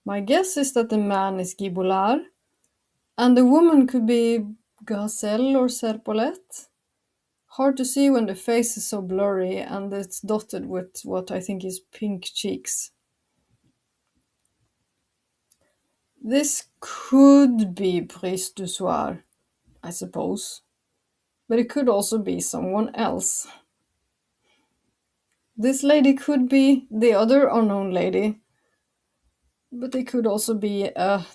My guess is that the man is Guy Bollard, and the woman could be Gazelle or Serpollet. Hard to see when the face is so blurry and it's dotted with what I think is pink cheeks. This could be Prise du Soir, I suppose. But it could also be someone else. This lady could be the other unknown lady, but it could also be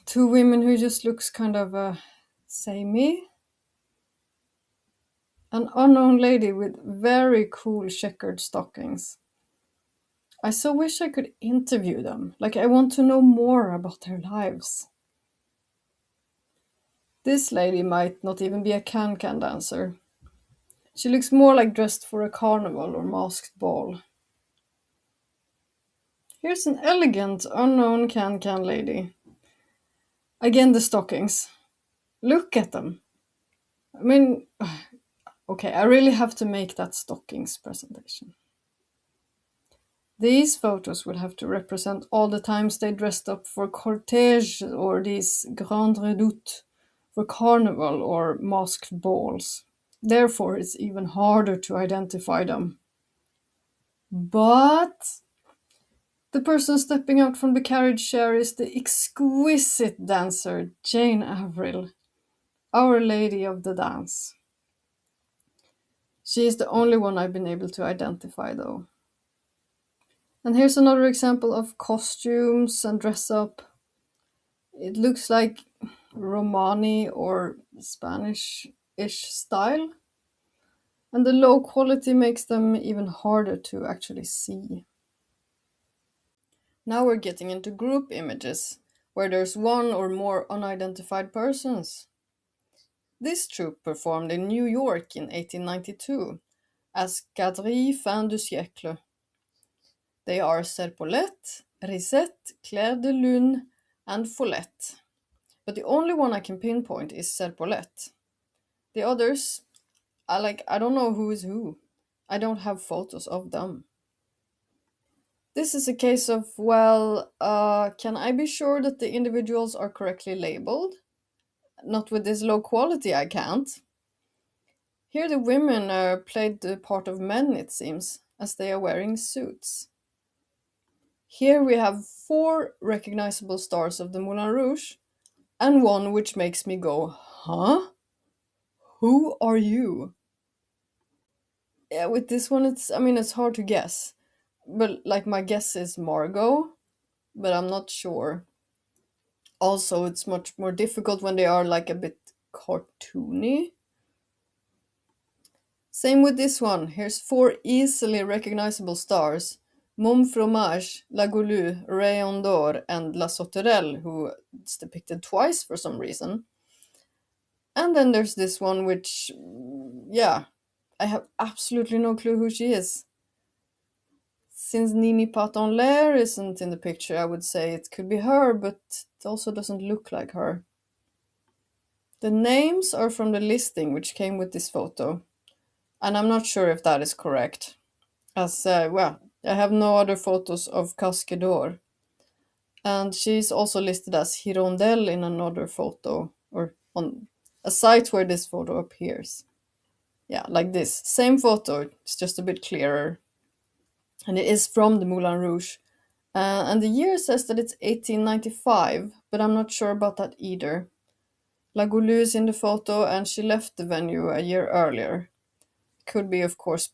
two women who just looks kind of samey. An unknown lady with very cool checkered stockings. I so wish I could interview them. Like, I want to know more about their lives. This lady might not even be a can-can dancer. She looks more like dressed for a carnival or masked ball. Here's an elegant, unknown can-can lady. Again, the stockings. Look at them. I mean, okay, I really have to make that stockings presentation. These photos would have to represent all the times they dressed up for cortege or these grand redoutes, for carnival or masked balls. Therefore, it's even harder to identify them. But the person stepping out from the carriage chair is the exquisite dancer Jane Avril, Our Lady of the Dance. She is the only one I've been able to identify, though. And here's another example of costumes and dress up. It looks like Romani or Spanish-ish style. And the low quality makes them even harder to actually see. Now we're getting into group images, where there's one or more unidentified persons. This troupe performed in New York in 1892 as Quadrille Fin du Siècle. They are Serpollet, Risette, Claire de Lune, and Follette. But the only one I can pinpoint is Serpollet. The others, I don't know who is who. I don't have photos of them. This is a case of, well, can I be sure that the individuals are correctly labeled? Not with this low quality, I can't. Here the women played the part of men, it seems, as they are wearing suits. Here we have 4 recognizable stars of the Moulin Rouge, and one which makes me go, huh? Who are you? Yeah, with this one, it's hard to guess. But, my guess is Margot, but I'm not sure. Also, it's much more difficult when they are, a bit cartoony. Same with this one. Here's 4 easily recognizable stars. Mom Fromage, La Goulue, Rayon d'Or, and La Sauterelle, who is depicted twice for some reason. And then there's this one which, yeah, I have absolutely no clue who she is. Since Nini Paton Lair isn't in the picture, I would say it could be her, but it also doesn't look like her. The names are from the listing which came with this photo, and I'm not sure if that is correct. As, I have no other photos of Casque d'Or. And she's also listed as Hirondelle in another photo, or on a site where this photo appears. Yeah, like this. Same photo, it's just a bit clearer. And it is from the Moulin Rouge. And the year says that it's 1895, but I'm not sure about that either. La Goulue is in the photo, and she left the venue a year earlier. Could be, of course,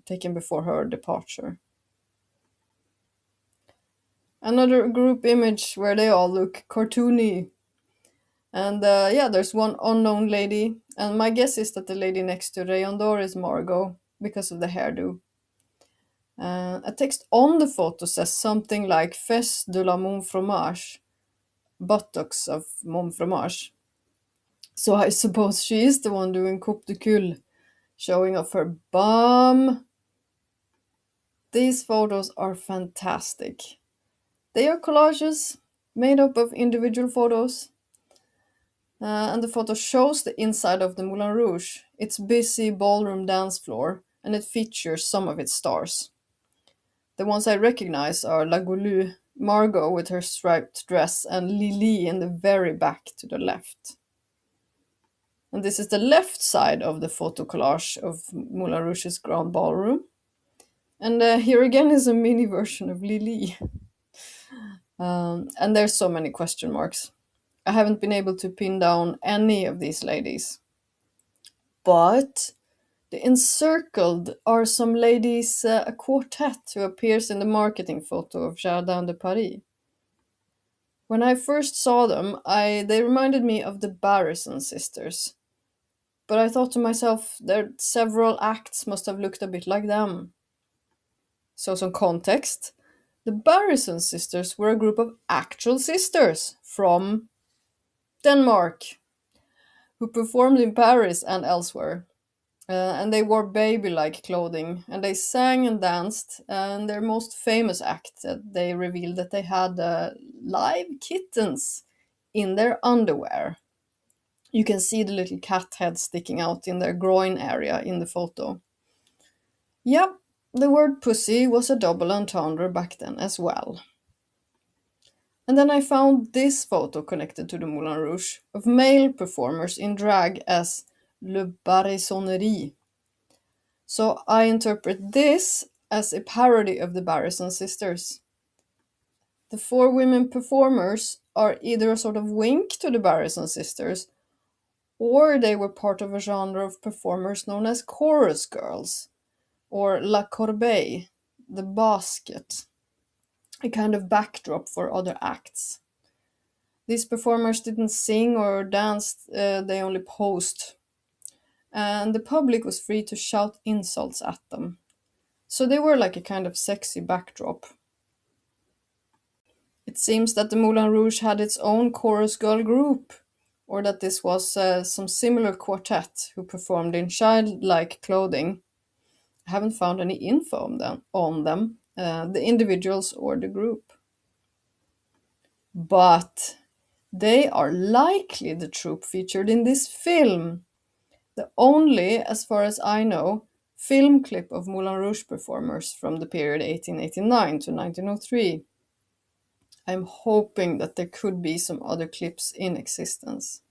taken before her departure. Another group image where they all look cartoony. And there's one unknown lady, and my guess is that the lady next to Rayon d'Or is Margot, because of the hairdo. A text on the photo says something like Fesse de la Mon Fromage, buttocks of Mon Fromage. So I suppose she is the one doing coupe de cul, showing off her bum. These photos are fantastic. They are collages made up of individual photos. And the photo shows the inside of the Moulin Rouge, its busy ballroom dance floor, and it features some of its stars. The ones I recognize are La Goulue, Margot with her striped dress, and Lily in the very back to the left. And this is the left side of the photo collage of Moulin Rouge's Grand Ballroom. And here again is a mini version of Lily. And there's so many question marks. I haven't been able to pin down any of these ladies. But the encircled are some ladies, a quartet who appears in the marketing photo of Jardin de Paris. When I first saw them, they reminded me of the Barrison sisters. But I thought to myself, their several acts must have looked a bit like them. So, some context. The Barrison sisters were a group of actual sisters from Denmark who performed in Paris and elsewhere. And they wore baby-like clothing, and they sang and danced. And their most famous act, they revealed that they had live kittens in their underwear. You can see the little cat head sticking out in their groin area in the photo. Yep, the word pussy was a double entendre back then as well. And then I found this photo connected to the Moulin Rouge of male performers in drag as Le Barrisonnerie. So I interpret this as a parody of the Barrison sisters. The four women performers are either a sort of wink to the Barrison sisters, or they were part of a genre of performers known as chorus girls, or la corbeille, the basket, a kind of backdrop for other acts. These performers didn't sing or dance, they only posed. And the public was free to shout insults at them. So they were like a kind of sexy backdrop. It seems that the Moulin Rouge had its own chorus girl group, or that this was some similar quartet who performed in childlike clothing. I haven't found any info on them, the individuals or the group. But they are likely the troupe featured in this film. The only, as far as I know, film clip of Moulin Rouge performers from the period 1889 to 1903. I'm hoping that there could be some other clips in existence.